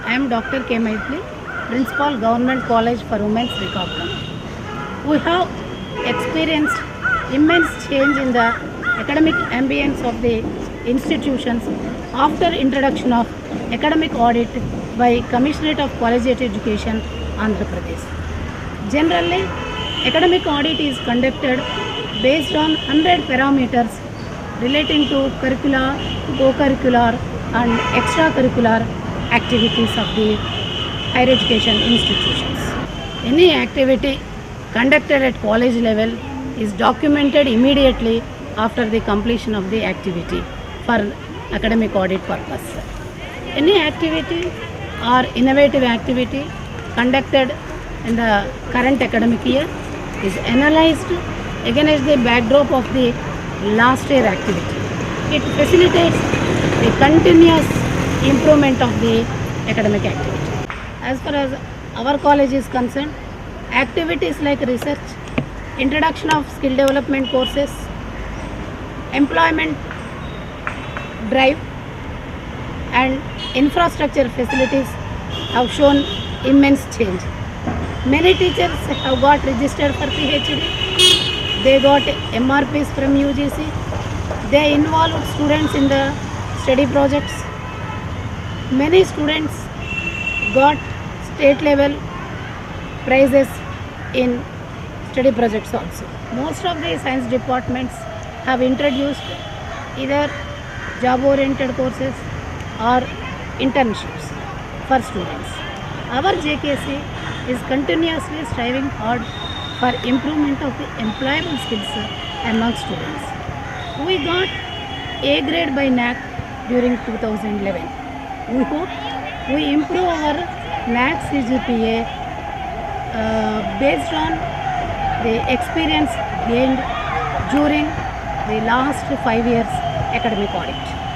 I am Dr. K. Maitli, Principal Government College for Women's Srikakulam. We have experienced immense change in the academic ambience of the institutions after introduction of academic audit by Commissionerate of Collegiate Education, Andhra Pradesh. Generally, academic audit is conducted based on 100 parameters relating to curricular, co-curricular and extracurricular activities of the higher education institutions. Any activity conducted at college level is documented immediately after the completion of the activity for academic audit purpose. Any activity or innovative activity conducted in the current academic year is analyzed against the backdrop of the last year activity. It facilitates the continuous improvement of the academic activity. As far as our college is concerned, activities like research, introduction of skill development courses, employment drive and infrastructure facilities have shown immense change. Many teachers have got registered for PhD. They got MRPs from UGC. They involved students in the study projects. Many students got state level prizes in study projects also. Most of the science departments have introduced either job oriented courses or internships for students. Our JKC is continuously striving hard for improvement of the employable skills among students. We got A grade by NAC during 2011. We hope we improve our NAC CGPA based on the experience gained during the last 5 years academic audit.